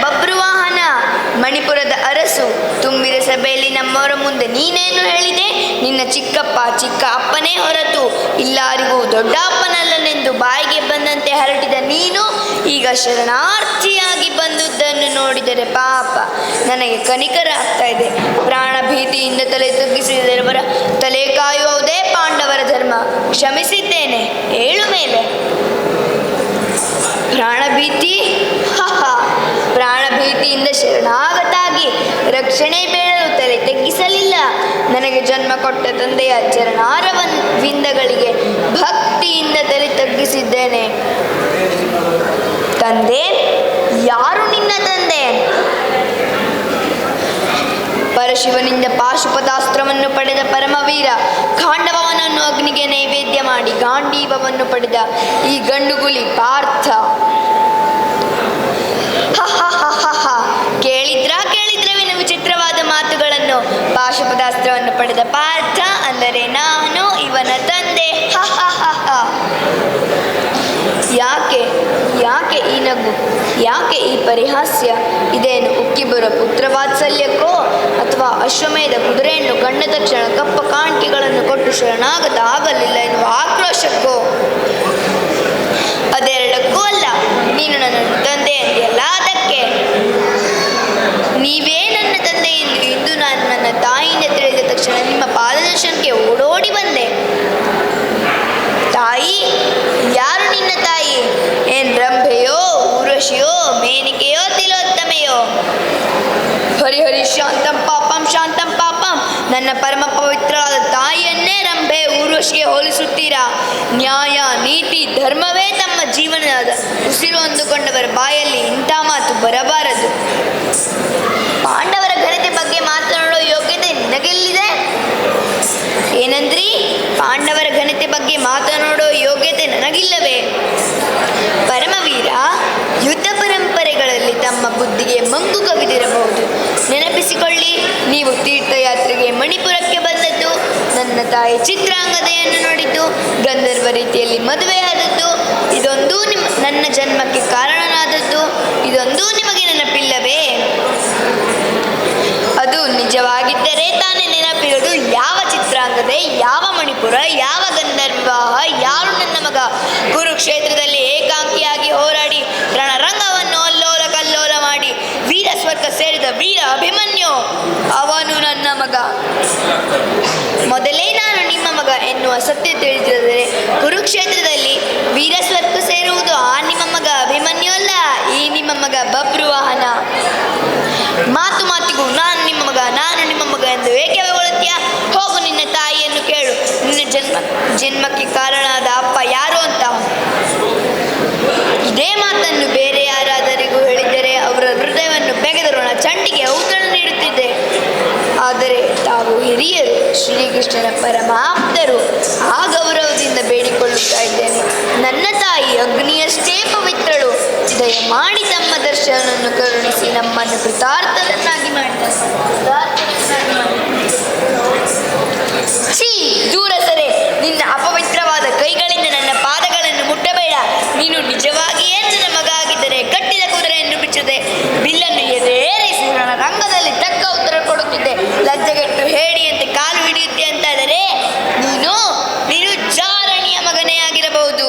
ಬಬ್ರುವಾಹನ, ಮಣಿಪುರದ ಅರಸು. ತುಂಬಿದ ಸಭೆಯಲ್ಲಿ ನಮ್ಮವರ ಮುಂದೆ ನೀನೇನು ಹೇಳಿದೆ? ನಿನ್ನ ಚಿಕ್ಕಪ್ಪ ಚಿಕ್ಕ ಅಪ್ಪನೇ ಹೊರತು ಇಲ್ಲಾರಿಗೂ ದೊಡ್ಡ ಅಪ್ಪನಲ್ಲನೆಂದು ಬಾಯಿಗೆ ಬಂದಂತೆ ಹರಟಿದ ನೀನು ಈಗ ಶರಣಾರ್ಥಿಯಾಗಿ ಬಂದುದನ್ನು ನೋಡಿದರೆ ಪಾಪ ನನಗೆ ಕನಿಕರ ಆಗ್ತಾ ಇದೆ. ಪ್ರಾಣ ಭೀತಿಯಿಂದ ತಲೆ ತಗ್ಗಿಸಿದವರ ತಲೆ ಕಾಯುವುದೇ ಪಾಂಡವರ ಧರ್ಮ. ಕ್ಷಮಿಸಿದ್ದೇನೆ, ಏಳು ಮೇಲೆ. ಪ್ರಾಣಭೀತಿ? ಪ್ರಾಣಭೀತಿಯಿಂದ ಶರಣಾಗತಾಗಿ ರಕ್ಷಣೆ ಬೇಡಲು ತಲೆ ತಗ್ಗಿಸಲಿಲ್ಲ. ನನಗೆ ಜನ್ಮ ಕೊಟ್ಟ ತಂದೆಯ ಚರಣಾರವಿಂದಗಳಿಗೆ ಭಕ್ತಿಯಿಂದ ತಲೆ ತಗ್ಗಿಸಿದ್ದೇನೆ. ತಂದೆ? ಯಾರು ನಿನ್ನ ತಂದೆ? ಪರಶಿವನಿಂದ ಪಾಶುಪತಾಸ್ತ್ರವನ್ನು ಪಡೆದ ಪರಮವೀರ, ಖಾಂಡವನನ್ನು ಅಗ್ನಿಗೆ ನೈವೇದ್ಯ ಮಾಡಿ ಗಾಂಡೀವವನ್ನು ಪಡೆದ ಈ ಗಂಡುಗುಲಿ ಪಾರ್ಥ. ಕೇಳಿದ್ರವಿನ ವಿಚಿತ್ರವಾದ ಮಾತುಗಳನ್ನು. ಪಾಶುಪತಾಸ್ತ್ರವನ್ನು ಪಡೆದ ಪಾರ್ಥ ಅಂದರೆ ನಾನು ಇವನ ತಂದೆ. ಯಾಕೆ ಈ ನಗು? ಯಾಕೆ ಈ ಪರಿಹಾಸ್ಯ? ಇದೇನು ಉಕ್ಕಿಬರ ಪುತ್ರ ವಾತ್ಸಲ್ಯಕ್ಕೋ ಅಥವಾ ಅಶ್ವಮೇಧ ಕುದುರೆಯನ್ನು ಕಂಡ ತಕ್ಷಣ ಕಪ್ಪ ಕಾಣಿಕೆಗಳನ್ನು ಕೊಟ್ಟು ಶರಣಾಗತ ಆಗಲಿಲ್ಲ ಎನ್ನುವ ಆಕ್ರೋಶಕ್ಕೋ? ಅದೆರಡಕ್ಕೂ ಅಲ್ಲ. ನೀನು ನನ್ನ ತಂದೆ ಎಂದೆಲ್ಲ ಅದಕ್ಕೆ. ನೀವೇ ನನ್ನ ತಂದೆ ಎಂದು ಇಂದು ನಾನು ನನ್ನ ತಾಯಿಯಿಂದ ತಿಳಿದ ತಕ್ಷಣ ನಿಮ್ಮ ಪಾದದರ್ಶನಕ್ಕೆ ಓಡೋಡಿ ಬಂದೆ. ತಾಯಿ? ಯಾರು ನಿನ್ನ ತಾಯಿ? ಏನ್ ರಂಭೆಯೋ, ಊರ್ವಶಿಯೋ, ಮೇನಿಕೆಯೋ, ತಿಲೋತ್ತಮೆಯೋ? ಹರಿ ಶಾಂತಂ ಪಾಪಂ. ನನ್ನ ಪರಮ ಪವಿತ್ರವಾದ ತಾಯಿಯನ್ನೇ ರಂಭೆ, ಊರ್ವಶಿಗೆ ಹೋಲಿಸುತ್ತೀರಾ? ನ್ಯಾಯ, ನೀತಿ, ಧರ್ಮವೇ ತಮ್ಮ ಜೀವನದ ಉಸಿರು ಅಂದುಕೊಂಡವರ ಬಾಯಲ್ಲಿ ಇಂಥ ಮಾತು ಬರಬಾರದು. ಪಾಂಡವರ ಘನತೆ ಬಗ್ಗೆ ಮಾತನಾಡೋ ಯೋಗ್ಯತೆ ನಿನಗೆಲ್ಲಿದೆ? ಏನಂದ್ರಿ? ಪಾಂಡವರ ಘನತೆ ಬಗ್ಗೆ ಮಾತನಾಡೋ ಯೋಗ್ಯತೆ ನನಗಿಲ್ಲವೇ? ಪರಮವೀರ, ಯುದ್ಧ ಪರಂಪರೆಗಳಲ್ಲಿ ತಮ್ಮ ಬುದ್ಧಿಗೆ ಮಂಗು ಕವಿದಿರಬಹುದು. ನೆನಪಿಸಿಕೊಳ್ಳಿ, ನೀವು ತೀರ್ಥಯಾತ್ರೆಗೆ ಮಣಿಪುರಕ್ಕೆ ಬಂದದ್ದು, ನನ್ನ ತಾಯಿ ಚಿತ್ರಾಂಗದೆಯನ್ನು ನೋಡಿದ್ದು, ಗಂಧರ್ವ ರೀತಿಯಲ್ಲಿ ಮದುವೆಯಾದದ್ದು, ಇದೊಂದೂ ನನ್ನ ಜನ್ಮಕ್ಕೆ ಕಾರಣನಾದದ್ದು, ಇದೊಂದೂ ನಿಮಗೆ ನೆನಪಿಲ್ಲವೇ? ಅದು ನಿಜವಾಗಿದ್ದರೆ ತಾನೇ ನೆನಪಿರೋದು. ಯಾವ ಚಿತ್ರಾಂಗದೆ, ಯಾವ ಮಣಿಪುರ, ಯಾವ ಗಂಧರ್ವಾಹ, ಯಾರು ನನ್ನ ಮಗ? ಕುರುಕ್ಷೇತ್ರದಲ್ಲಿ ಏಕಾಂಕಿಯಾಗಿ ಹೋರಾಡಿ ರಣರಂಗವನ್ನು ಅಲ್ಲೋಲ ಕಲ್ಲೋಲ ಮಾಡಿ ವೀರ ಸ್ವರ್ಗ ಸೇರಿದ ವೀರ ಅಭಿಮನ್ಯು, ಅವನು ನನ್ನ ಮಗ. ಮೊದಲೇ ನಾನು ನಿಮ್ಮ ಮಗ ಎನ್ನುವ ಸತ್ಯ ತಿಳಿದಿದ್ದರೆ ಕುರುಕ್ಷೇತ್ರದಲ್ಲಿ ವೀರ ಸ್ವರ್ಗ ಸೇರುವುದು ಆ ನಿಮ್ಮ ಮಗ ಅಭಿಮನ್ಯು ಅಲ್ಲ, ಈ ನಿಮ್ಮ ಮಗ ಬಬ್ರುವಾಹನ. ಮಾತಿಗೂ ನಾನು ನಿಮ್ಮ ಮಗ ಎಂದು ಏಕೆ ಹೊಗಳುತ್ತೀಯ? ಹೋಗು, ನಿನ್ನ ತಾಯಿಯನ್ನು ಕೇಳು. ನಿನ್ನ ಜನ್ಮಕ್ಕೆ ಕಾರಣವಾದ ಅಪ್ಪ ಯಾರು ಅಂತ. ಇದೇ ಮಾತನ್ನು ಬೇರೆ ಯಾರಾದರಿಗೂ ಹೇಳಿದ್ದರೆ ಅವರ ಹೃದಯವನ್ನು ಬೆಗೆದರು ಚಂಡಿಗೆ ಔತಣ ನೀಡುತ್ತಿದ್ದೆ. ಆದರೆ ತಾವು ಹಿರಿಯರು, ಶ್ರೀಕೃಷ್ಣನ ಪರಮಾಪ್ತರು, ಆ ಗೌರವದಿಂದ ಬೇಡಿಕೊಳ್ಳುತ್ತಾ ಇದ್ದೇನೆ. ನನ್ನ ತಾಯಿ ಅಗ್ನಿಯಷ್ಟೇ ಪವಿತ್ರಳು. ದಯಮಾಡಿ ತಮ್ಮ ದರ್ಶನವನ್ನು ಕರುಣಿಸಿ ನಮ್ಮನ್ನು ಕೃತಾರ್ಥರನ್ನಾಗಿ ಮಾಡಿದ. ಛೀ, ದೂರ ಸರೆ. ನಿನ್ನ ಅಪವಿತ್ರವಾದ ಕೈಗಳಿಂದ ನನ್ನ ಪಾದಗಳನ್ನು ಮುಟ್ಟಬೇಡ. ನೀನು ನಿಜವಾಗಿಯೇ ನನ್ನ ಮಗ ಆಗಿದ್ದರೆ ಕಟ್ಟಿದ ಕುದುರೆಯನ್ನು ಬಿಚ್ಚದೆ ಬಿಲ್ಲನ್ನು ಎದೇರಿಸಿ ರಂಗದಲ್ಲಿ ತಕ್ಕ ಉತ್ತರ ಕೊಡುತ್ತಿದ್ದೆ. ಲಜ್ಜೆಗೆಟ್ಟು ಹೇಳಿಯಂತೆ ಕಾಲು ಹಿಡಿಯುತ್ತೆ ಅಂತಾದರೆ ನೀನು ಜಾರಣಿಯ ಮಗನೇ ಆಗಿರಬಹುದು.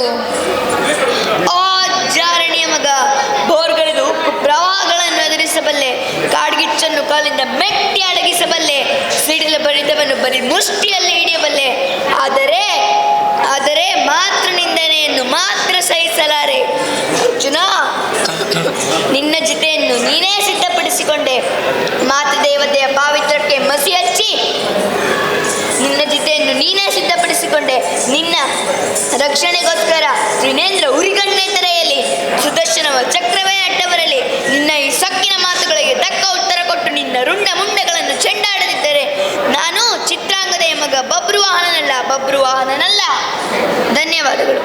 ಆ ಜಾರಣಿಯ ಮಗ ಬೋರ್ಗಳೆದು ಪ್ರವಾಹಗಳನ್ನು ಎದುರಿಸಬಲ್ಲೆ, ಕಾಡ್ಗಿಚ್ಚನ್ನು ಕಾಲಿಂದ ಮೆಟ್ಟಿ ಅಡಗಿಸಬಲ್ಲೆ, ಸಿಡಿಲು ಬಡಿದವನು ಬರೀ ಮುಷ್ಟಿಯಲ್ಲಿ ಹಿಡಿಯಬಲ್ಲೆ. ಆದರೆ ಮಾತ್ರ ನಿಂದನೆಯನ್ನು ಮಾತ್ರ ಸಹಿಸಲಾರೆ. ಅರ್ಜುನ, ನಿನ್ನ ಜೊತೆಯನ್ನು ನೀನೇ ಸಿದ್ಧಪಡಿಸಿಕೊಂಡೆ. ಮಾತು ದೇವತೆಯ ಪಾವಿತ್ರಕ್ಕೆ ಮಸಿ ಹಚ್ಚಿ ನಿನ್ನ ಜೊತೆಯನ್ನು ನೀನೇ ಸಿದ್ಧಪಡಿಸಿಕೊಂಡೆ. ನಿನ್ನ ರಕ್ಷಣೆಗೋಸ್ಕರ ತ್ರಿನೇಂದ್ರ ಉರಿಗಣ್ಣೆ ತೆರೆಯಲಿ, ಸುದರ್ಶನವ ಚಕ್ರವೇ ಅಡ್ಡ ಬರಲಿ. ನಿನ್ನ ಈ ಸೊಕ್ಕಿನ ಮಾತುಗಳಿಗೆ ತಕ್ಕ ಉತ್ತರ ಕೊಟ್ಟು ನಿನ್ನ ರುಂಡ ಮುಂಡಗಳನ್ನು ಚೆಂಡಾಡದಿದ್ದರೆ ನಾನು ಚಿತ್ರಾಂಗದೆಯ ಮಗ ಬಬ್ರುವಾಹನನಲ್ಲ. ಧನ್ಯವಾದಗಳು.